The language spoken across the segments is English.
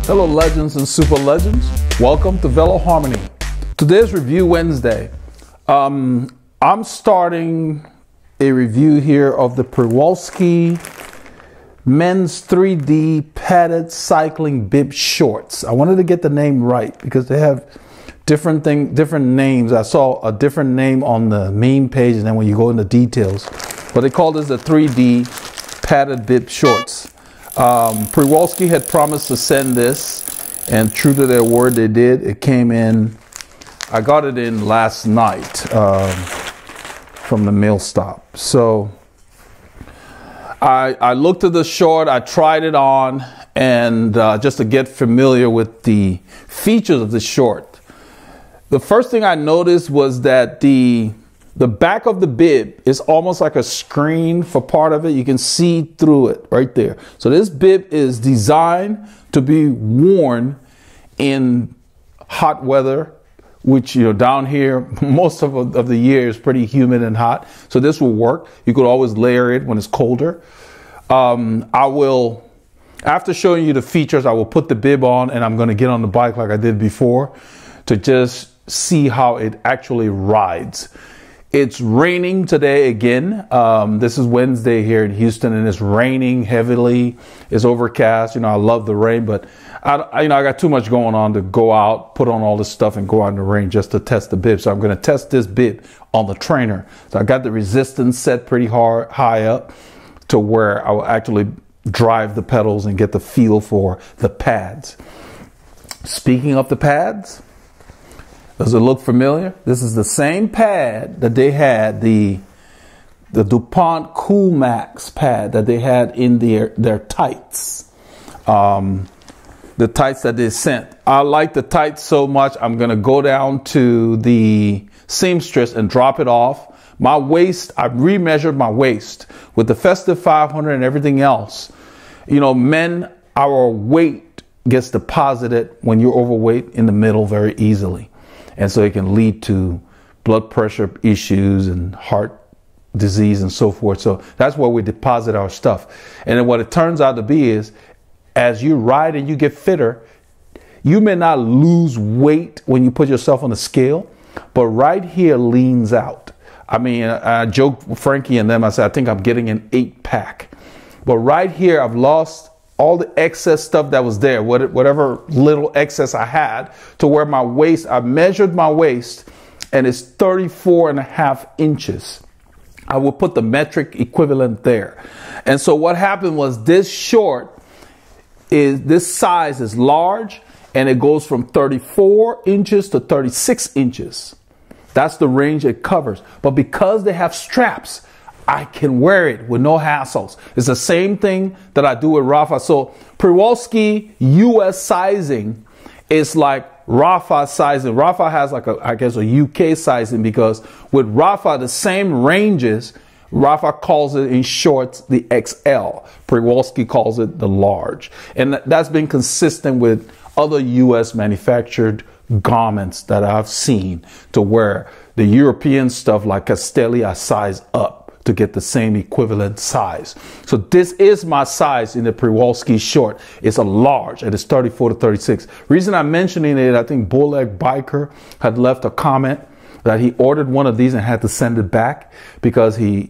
Hello legends and super legends, welcome to Veloharmony. Today's Review Wednesday. I'm starting a review here of the Przewalski men's 3D padded cycling bib shorts. I wanted to get the name right because they have different names. I saw a different name on the main page and then when you go into details, but they call this the 3D padded bib shorts. Przewalski had promised to send this, and true to their word, they did. It came in, I got it in last night from the mail stop. So I looked at the short, I tried it on, and just to get familiar with the features of the short. The first thing I noticed was that the back of the bib is almost like a screen for part of it. You can see through it right there. So this bib is designed to be worn in hot weather, which, you know, down here, most of the year is pretty humid and hot. So this will work. You could always layer it when it's colder. I will, after showing you the features, I will put the bib on and I'm going to get on the bike like I did before to just see how it actually rides. It's raining today again. This is Wednesday here in Houston, and it's raining heavily. It's overcast. You know, I love the rain, but I got too much going on to go out, put on all this stuff, and go out in the rain just to test the bib. So I'm going to test this bib on the trainer. So I got the resistance set pretty high up to where I will actually drive the pedals and get the feel for the pads. Speaking of the pads, does it look familiar? This is the same pad that they had, the DuPont Cool Max pad that they had in their tights. The tights that they sent. I like the tights so much, I'm going to go down to the seamstress and drop it off. My waist, I remeasured my waist with the Festive 500 and everything else. You know, men, our weight gets deposited when you're overweight in the middle very easily. And so it can lead to blood pressure issues and heart disease and so forth. So that's where we deposit our stuff. And then what it turns out to be is, as you ride and you get fitter, you may not lose weight when you put yourself on the scale, but right here leans out. I mean, I joked with Frankie and them, I said, I think I'm getting an 8-pack. But right here, I've lost all the excess stuff that was there, whatever little excess I had, to where my waist, I measured my waist and it's 34.5 inches. I will put the metric equivalent there. And so what happened was this size is large and it goes from 34 inches to 36 inches. That's the range it covers. But because they have straps, I can wear it with no hassles. It's the same thing that I do with Rafa. So Przewalski US sizing is like Rafa sizing. Rafa has like I guess a UK sizing, because with Rafa, the same ranges, Rafa calls it in shorts the XL. Przewalski calls it the large. And that's been consistent with other US manufactured garments that I've seen, to where the European stuff like Castelli I size up to get the same equivalent size. So this is my size in the Przewalski short. It's a large and it's 34 to 36. Reason I'm mentioning it, I think Bulldog Biker had left a comment that he ordered one of these and had to send it back because he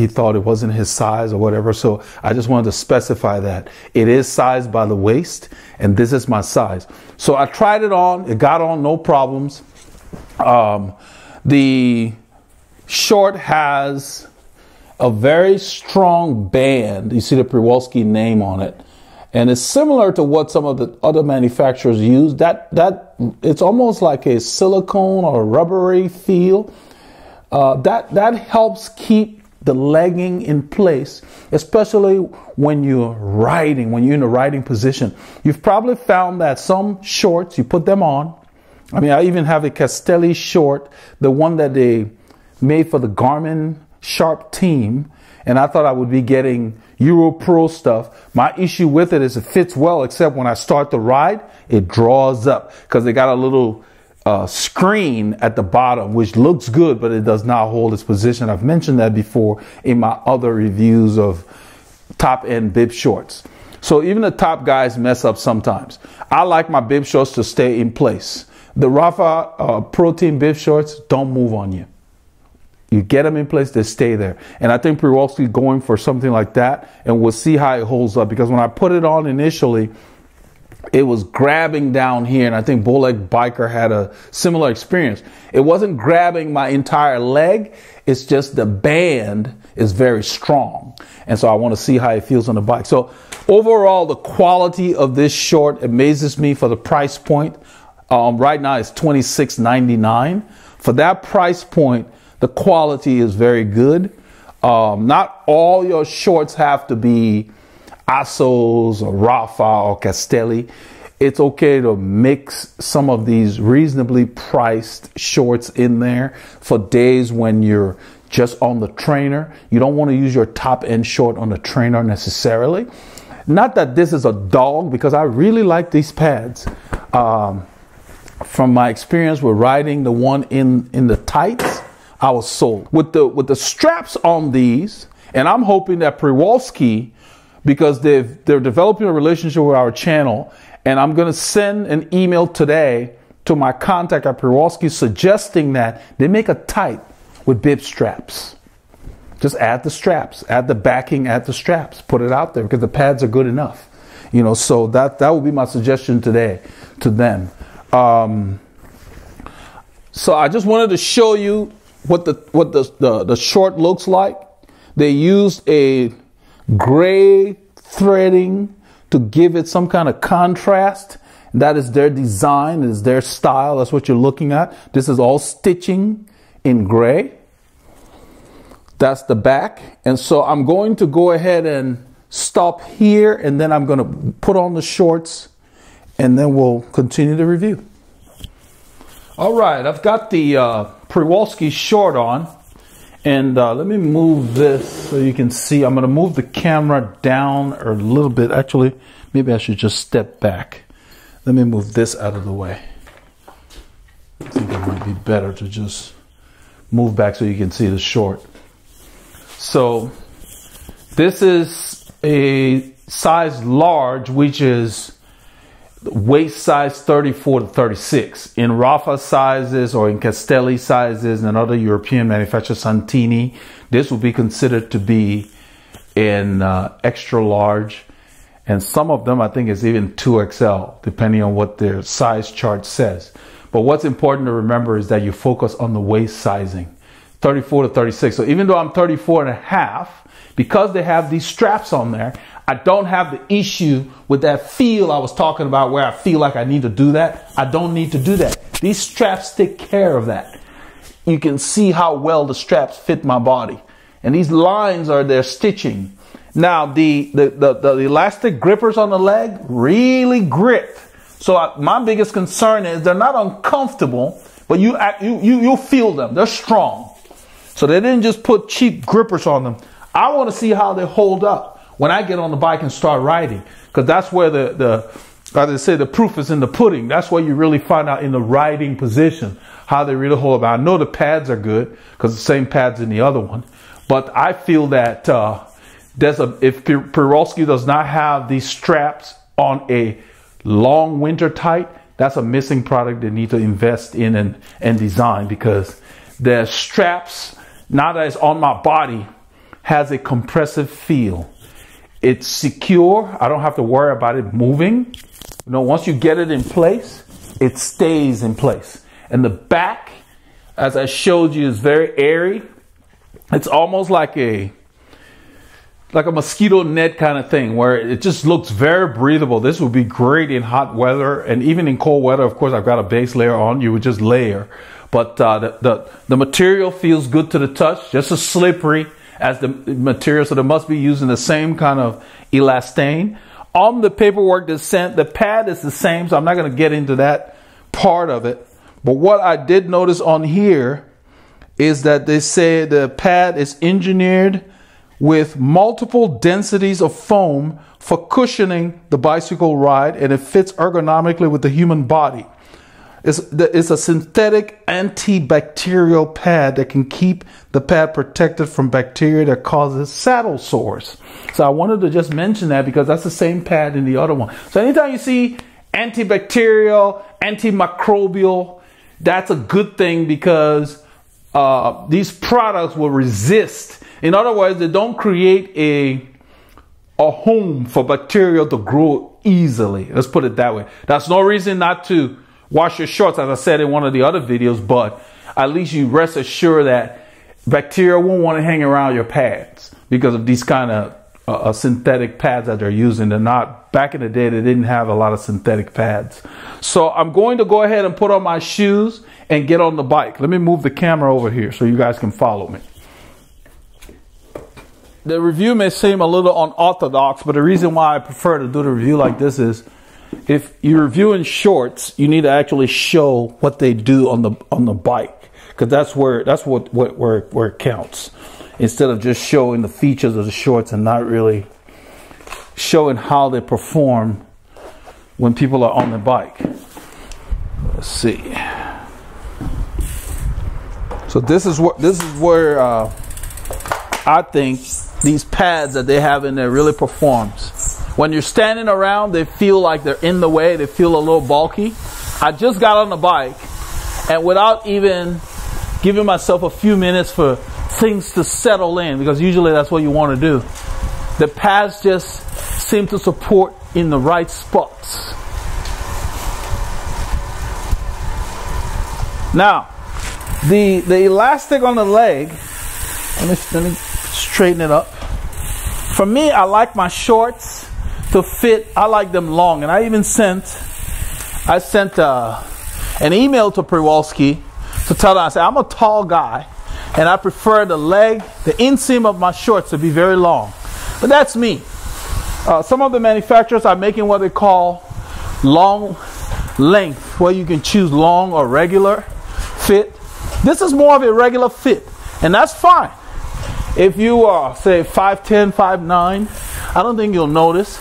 thought it wasn't his size or whatever. So I just wanted to specify that it is sized by the waist and this is my size. So I tried it on, it got on, no problems. The short has a very strong band. You see the Przewalski name on it, and it's similar to what some of the other manufacturers use. That it's almost like a silicone or rubbery feel. That helps keep the legging in place, especially when you're riding, when you're in a riding position. You've probably found that some shorts, you put them on. I mean, I even have a Castelli short, the one that they made for the Garmin Sharp team, and I thought I would be getting Euro Pro stuff. My issue with it is it fits well, except when I start to ride, it draws up because they got a little screen at the bottom, which looks good, but it does not hold its position. I've mentioned that before in my other reviews of top-end bib shorts. So even the top guys mess up sometimes. I like my bib shorts to stay in place. The Rafa protein bib shorts don't move on you. You get them in place, they stay there. And I think Przewalski going for something like that, and we'll see how it holds up. Because when I put it on initially, it was grabbing down here, and I think Bowleg Biker had a similar experience. It wasn't grabbing my entire leg, it's just the band is very strong. And so I want to see how it feels on the bike. So overall, the quality of this short amazes me for the price point. Right now it's $26.99. For that price point, the quality is very good. Not all your shorts have to be Assos or Rafa or Castelli. It's okay to mix some of these reasonably priced shorts in there for days when you're just on the trainer. You don't want to use your top end short on the trainer necessarily. Not that this is a dog, because I really like these pads. From my experience with riding the one in the tights, I was sold. With the straps on these, and I'm hoping that Przewalski, because they're developing a relationship with our channel, and I'm going to send an email today to my contact at Przewalski suggesting that they make a tight with bib straps. Just add the straps, add the backing, add the straps, put it out there, because the pads are good enough. You know, so that would be my suggestion today to them. So I just wanted to show you what the short looks like. They used a gray threading to give it some kind of contrast. That is their design, is their style. That's what you're looking at. This is all stitching in gray. That's the back. And so I'm going to go ahead and stop here, and then I'm going to put on the shorts, and then we'll continue the review. All right, I've got the Przewalski short on, and let me move this so you can see. I'm going to move the camera down a little bit. Actually, maybe I should just step back. Let me move this out of the way. I think it might be better to just move back so you can see the short. So this is a size large, which is waist size 34 to 36. In Rafa sizes or in Castelli sizes and other European manufacturers, Santini, this would be considered to be in extra large. And some of them, I think, is even 2XL, depending on what their size chart says. But what's important to remember is that you focus on the waist sizing, 34 to 36. So even though I'm 34 and a half, because they have these straps on there, I don't have the issue with that feel I was talking about where I feel like I need to do that. I don't need to do that. These straps take care of that. You can see how well the straps fit my body. And these lines are their stitching. Now, the elastic grippers on the leg really grip. So my biggest concern is they're not uncomfortable, but you'll feel them. They're strong. So they didn't just put cheap grippers on them. I want to see how they hold up when I get on the bike and start riding, because that's where as I say, the proof is in the pudding. That's where you really find out in the riding position how they really hold up. I know the pads are good because the same pads in the other one, but I feel that if Przewalski does not have these straps on a long winter tight, that's a missing product they need to invest in and design, because the straps, now that it's on my body, has a compressive feel. It's secure. I don't have to worry about it moving. You know, once you get it in place, it stays in place. And the back, as I showed you, is very airy. It's almost like a mosquito net kind of thing, where it just looks very breathable. This would be great in hot weather, and even in cold weather. Of course, I've got a base layer on. You would just layer. But the material feels good to the touch, just as slippery as the material, so they must be using the same kind of elastane. On the paperwork that's sent, the pad is the same, so I'm not going to get into that part of it. But what I did notice on here is that they say the pad is engineered with multiple densities of foam for cushioning the bicycle ride, and it fits ergonomically with the human body. It's a synthetic antibacterial pad that can keep the pad protected from bacteria that causes saddle sores. So I wanted to just mention that because that's the same pad in the other one. So anytime you see antibacterial, antimicrobial, that's a good thing because these products will resist. In other words, they don't create a home for bacteria to grow easily. Let's put it that way. That's no reason not to wash your shorts, as I said in one of the other videos, but at least you rest assured that bacteria won't want to hang around your pads because of these kind of synthetic pads that they're using. They're not, back in the day, they didn't have a lot of synthetic pads. So I'm going to go ahead and put on my shoes and get on the bike. Let me move the camera over here so you guys can follow me. The review may seem a little unorthodox, but the reason why I prefer to do the review like this is if you're reviewing shorts, you need to actually show what they do on the bike, because that's where it counts. Instead of just showing the features of the shorts and not really showing how they perform when people are on the bike. Let's see. So this is where I think these pads that they have in there really performs. When you're standing around, they feel like they're in the way. They feel a little bulky. I just got on the bike, and without even giving myself a few minutes for things to settle in, because usually that's what you want to do, the pads just seem to support in the right spots. Now, the elastic on the leg, let me straighten it up. For me, I like my shorts to fit. I like them long, and I sent an email to Przewalski to tell them, I said, I'm a tall guy and I prefer the inseam of my shorts to be very long. But that's me. Some of the manufacturers are making what they call long length, where you can choose long or regular fit. This is more of a regular fit, and that's fine. If you are, say, 5'10", 5'9", I don't think you'll notice.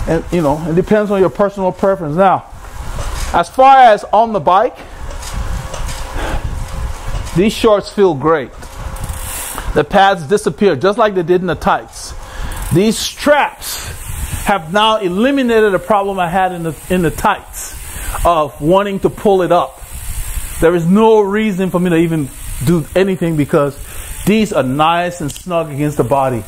And, you know, it depends on your personal preference. Now, as far as on the bike, these shorts feel great. The pads disappear just like they did in the tights. These straps have now eliminated the problem I had in the tights of wanting to pull it up. There is no reason for me to even do anything because these are nice and snug against the body.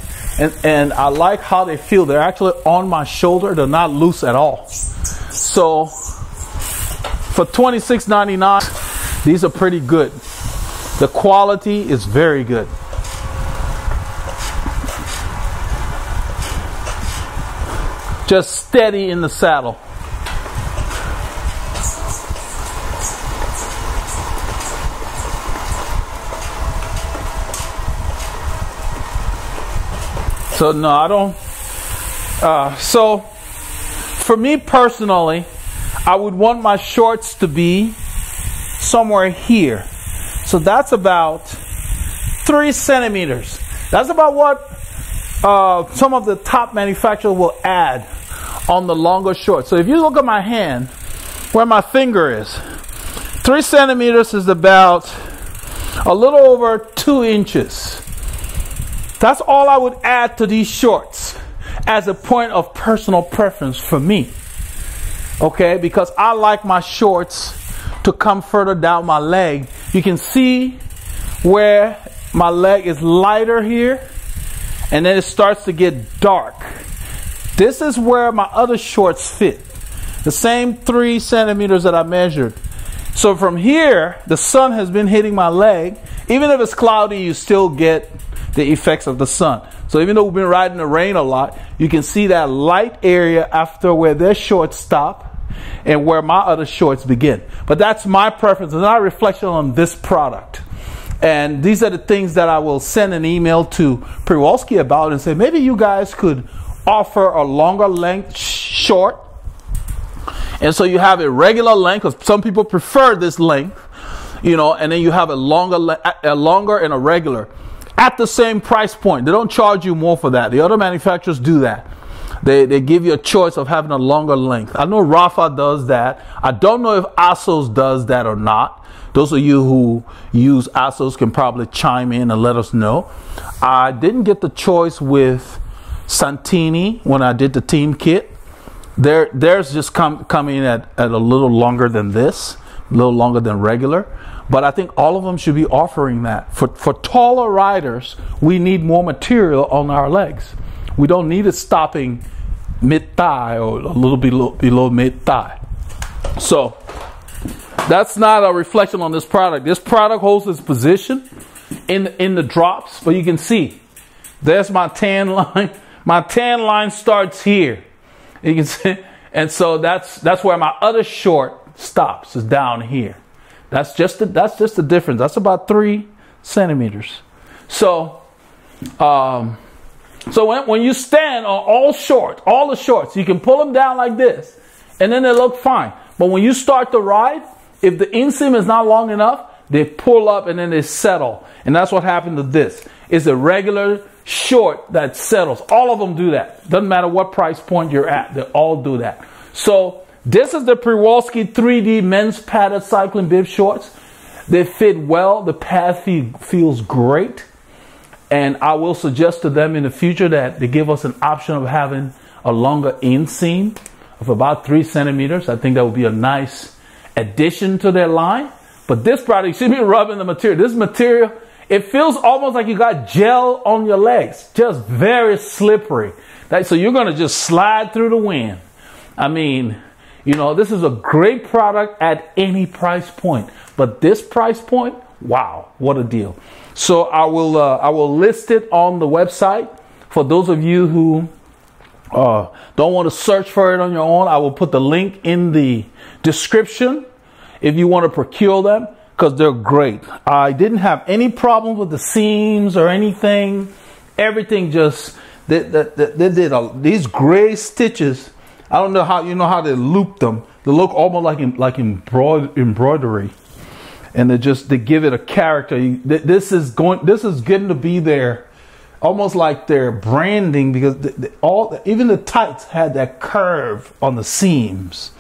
And I like how they feel. They're actually on my shoulder. They're not loose at all. So for $26.99, these are pretty good. The quality is very good. Just steady in the saddle. So no, I don't. So for me personally, I would want my shorts to be somewhere here. So that's about 3 centimeters. That's about what some of the top manufacturers will add on the longer shorts. So if you look at my hand, where my finger is, 3 centimeters is about a little over 2 inches. That's all I would add to these shorts as a point of personal preference for me. Okay, because I like my shorts to come further down my leg. You can see where my leg is lighter here, and then it starts to get dark. This is where my other shorts fit. The same 3 centimeters that I measured. So from here, the sun has been hitting my leg. Even if it's cloudy, you still get the effects of the sun. So even though we've been riding the rain a lot, you can see that light area after where their shorts stop and where my other shorts begin. But that's my preference. It's not a reflection on this product. And these are the things that I will send an email to Przewalski about and say, maybe you guys could offer a longer length short. And so you have a regular length, because some people prefer this length, you know, and then you have a longer and a regular at the same price point. They don't charge you more for that. The other manufacturers do that. They give you a choice of having a longer length. I know Rafa does that. I don't know if ASOS does that or not. Those of you who use ASOS can probably chime in and let us know. I didn't get the choice with Santini when I did the team kit. Theirs just come in at a little longer than this, a little longer than regular. But I think all of them should be offering that. For taller riders, we need more material on our legs. We don't need it stopping mid-thigh or a little below mid-thigh. So that's not a reflection on this product. This product holds its position in the drops, but you can see there's my tan line. My tan line starts here. You can see, and so that's where my other short stops, is down here. That's just the difference. That's about 3 centimeters. So when you stand on all the shorts, you can pull them down like this, and then they look fine. But when you start to ride, if the inseam is not long enough, they pull up and then they settle. And that's what happened to this. It's a regular short that settles. All of them do that. Doesn't matter what price point you're at. They all do that. So this is the Przewalski 3D men's padded cycling bib shorts. They fit well. The pad feels great. And I will suggest to them in the future that they give us an option of having a longer inseam of about 3 centimeters. I think that would be a nice addition to their line. But this product, you see me rubbing the material. This material, it feels almost like you got gel on your legs. Just very slippery. So you're going to just slide through the wind. I mean, you know, this is a great product at any price point. But this price point, wow, what a deal. So I will list it on the website. For those of you who don't want to search for it on your own, I will put the link in the description if you want to procure them, because they're great. I didn't have any problem with the seams or anything. Everything just, they did these gray stitches. I don't know how they loop them. They look almost like embroidery, and they give it a character. This is getting to be their, almost like their branding, because even the tights had that curve on the seams.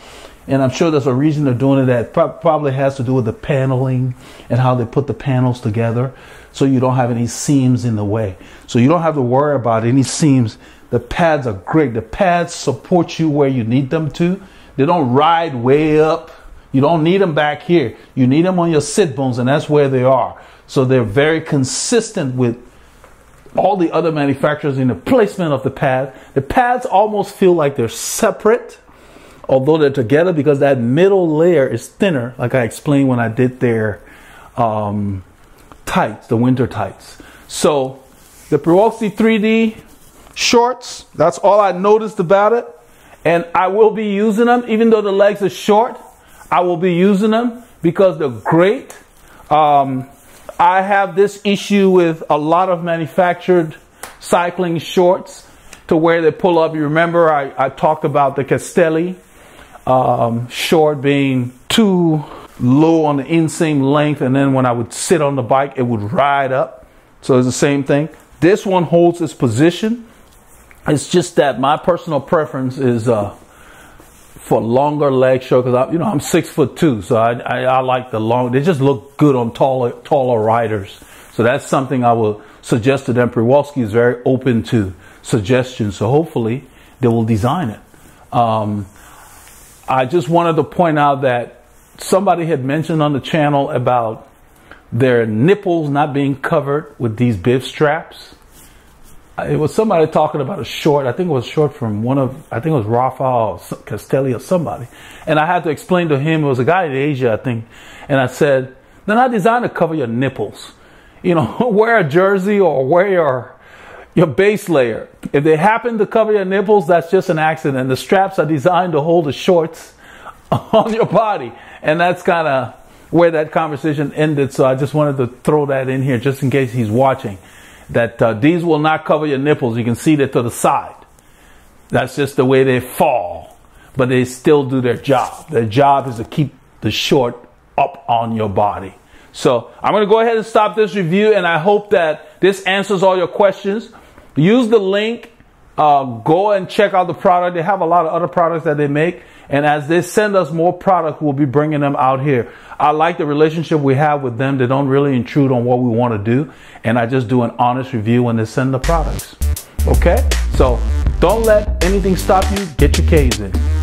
And I'm sure there's a reason they're doing it. That probably has to do with the paneling and how they put the panels together, so you don't have any seams in the way. So you don't have to worry about any seams. The pads are great. The pads support you where you need them to. They don't ride way up. You don't need them back here. You need them on your sit bones, and that's where they are. So they're very consistent with all the other manufacturers in the placement of the pad. The pads almost feel like they're separate, although they're together, because that middle layer is thinner, like I explained when I did their tights, the winter tights. So the Przewalski 3D shorts, that's all I noticed about it. And I will be using them, even though the legs are short. I will be using them because they're great. I have this issue with a lot of manufactured cycling shorts to where they pull up. You remember I talked about the Castelli short being too low on the inseam length, and then when I would sit on the bike, it would ride up. So it's the same thing. This one holds its position. It's just that my personal preference is for longer leg short, because I'm 6'2", so I like the long. They just look good on taller riders. So that's something I will suggest to them. Przewalski is very open to suggestions, so hopefully they will design it. I just wanted to point out that somebody had mentioned on the channel about their nipples not being covered with these bib straps. It was somebody talking about a short. I think it was short from I think it was Rafa or Castelli or somebody. And I had to explain to him, it was a guy in Asia, I think. And I said, they're not designed to cover your nipples. Wear a jersey or wear your base layer. If they happen to cover your nipples, that's just an accident. The straps are designed to hold the shorts on your body. And that's kind of where that conversation ended. So I just wanted to throw that in here just in case he's watching. That these will not cover your nipples. You can see that to the side. That's just the way they fall. But they still do their job. Their job is to keep the short up on your body. So I'm going to go ahead and stop this review, and I hope that this answers all your questions. Use the link Go and check out the product. They have a lot of other products that they make. And as they send us more product, we'll be bringing them out here. I like the relationship we have with them. They don't really intrude on what we want to do. And I just do an honest review when they send the products. Okay? So don't let anything stop you. Get your K's in.